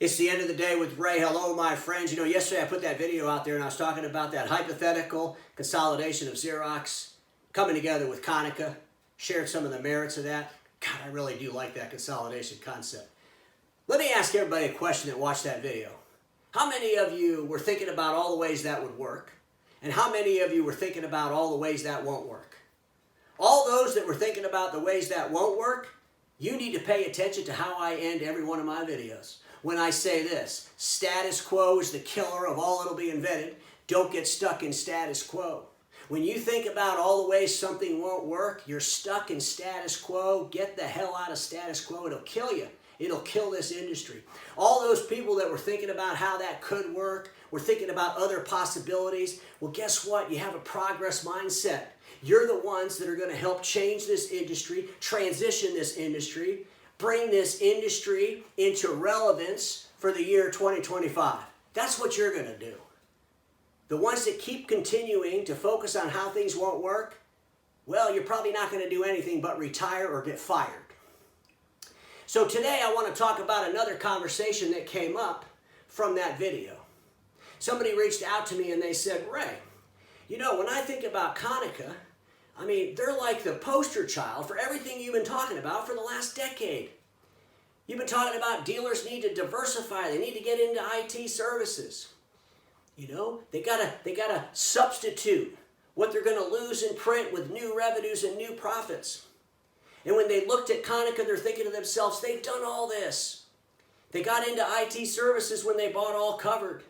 It's the end of the day with Ray. Hello, my friends. Yesterday I put that video out there and I was talking about that hypothetical consolidation of Xerox coming together with Konica. Shared some of the merits of that. God, I really do like that consolidation concept. Let me ask everybody a question that watched that video. How many of you were thinking about all the ways that would work? And how many of you were thinking about all the ways that won't work? All those that were thinking about the ways that won't work, you need to pay attention to how I end every one of my videos. When I say this, status quo is the killer of all that'll be invented. Don't get stuck in status quo. When you think about all the ways something won't work, you're stuck in status quo. Get the hell out of status quo. It'll kill you. It'll kill this industry. All those people that were thinking about how that could work, were thinking about other possibilities. Well, guess what? You have a progress mindset. You're the ones that are going to help change this industry, transition this industry, bring this industry into relevance for the year 2025. That's what you're going to do. The ones that keep continuing to focus on how things won't work, well, you're probably not going to do anything but retire or get fired. So today I want to talk about another conversation that came up from that video. Somebody reached out to me and they said, Ray, when I think about Konica, they're like the poster child for everything you've been talking about for the last decade. You've been talking about dealers need to diversify. They need to get into IT services. They gotta substitute what they're going to lose in print with new revenues and new profits. And when they looked at Konica, they're thinking to themselves, they've done all this. They got into IT services when they bought All Covered.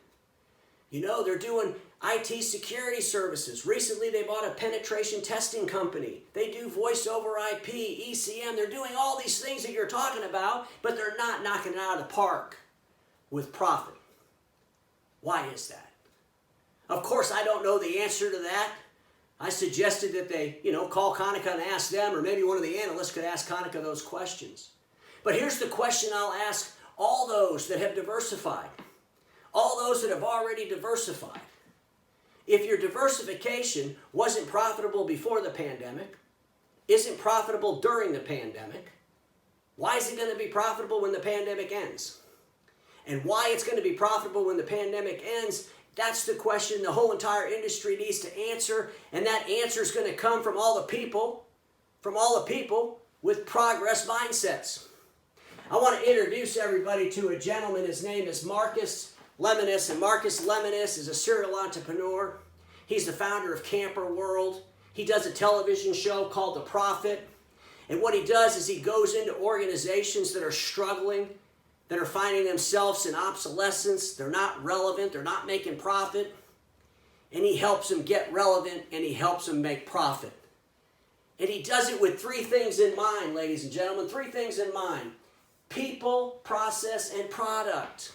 They're doing IT security services. Recently, they bought a penetration testing company. They do voice over IP, ECM. They're doing all these things that you're talking about, but they're not knocking it out of the park with profit. Why is that? Of course, I don't know the answer to that. I suggested that they, call Konica and ask them, or maybe one of the analysts could ask Konica those questions. But here's the question I'll ask all those that have diversified, all those that have already diversified. If your diversification wasn't profitable before the pandemic, isn't profitable during the pandemic, why is it going to be profitable when the pandemic ends? And why it's going to be profitable when the pandemic ends, that's the question the whole entire industry needs to answer, and that answer is going to come from all the people with progress mindsets. I want to introduce everybody to a gentleman. His name is Marcus Lemonis, and Marcus Lemonis is a serial entrepreneur. He's the founder of Camper World. He does a television show called The Profit. And what he does is he goes into organizations that are struggling, that are finding themselves in obsolescence. They're not relevant. They're not making profit. And he helps them get relevant, and he helps them make profit. And he does it with three things in mind, ladies and gentlemen. Three things in mind. People, process, and product.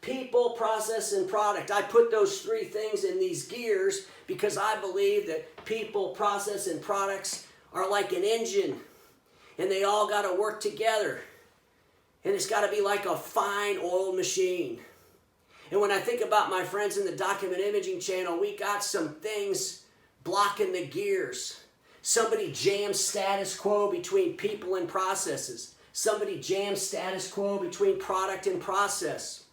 People, process, and product. I put those three things in these gears because I believe that people, process, and products are like an engine, and they all got to work together. And it's got to be like a fine oiled machine. And when I think about my friends in the Document Imaging channel, we got some things blocking the gears. Somebody jams status quo between people and processes. Somebody jams status quo between product and process.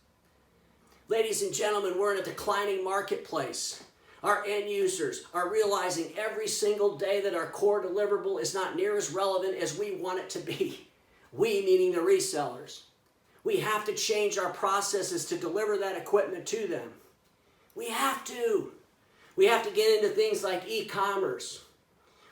Ladies and gentlemen, we're in a declining marketplace. Our end users are realizing every single day that our core deliverable is not near as relevant as we want it to be. We, meaning the resellers. We have to change our processes to deliver that equipment to them. We have to. We have to get into things like e-commerce.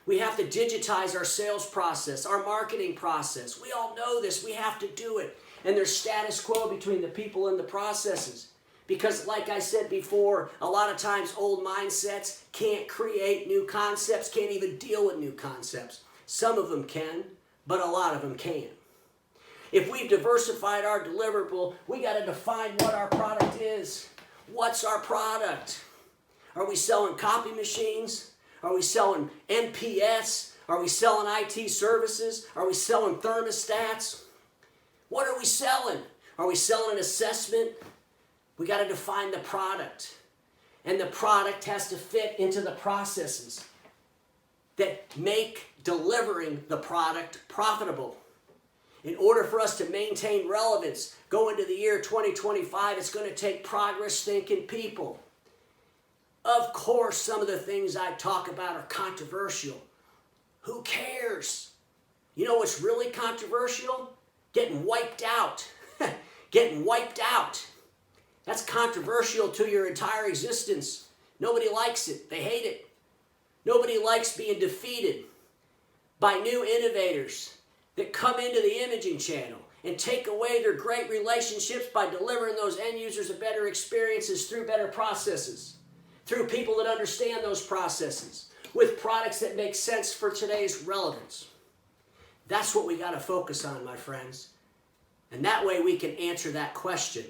We have to digitize our sales process, our marketing process. We all know this. We have to do it. And there's status quo between the people and the processes. Because like I said before, a lot of times old mindsets can't create new concepts, can't even deal with new concepts. Some of them can, but a lot of them can't. If we've diversified our deliverable, we got to define what our product is. What's our product? Are we selling copy machines? Are we selling MPS? Are we selling IT services? Are we selling thermostats? What are we selling? Are we selling an assessment? We got to define the product. And the product has to fit into the processes that make delivering the product profitable. In order for us to maintain relevance, go into the year 2025, it's going to take progress-thinking people. Of course, some of the things I talk about are controversial. Who cares? You know what's really controversial? Getting wiped out. Getting wiped out. That's controversial to your entire existence. Nobody likes it. They hate it. Nobody likes being defeated by new innovators that come into the imaging channel and take away their great relationships by delivering those end users a better experiences through better processes, through people that understand those processes, with products that make sense for today's relevance. That's what we got to focus on, my friends. And that way we can answer that question,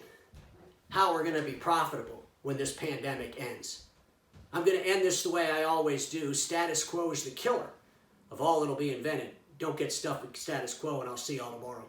how we're going to be profitable when this pandemic ends. I'm going to end this the way I always do. Status quo is the killer of all that'll be invented. Don't get stuck with status quo, and I'll see y'all tomorrow.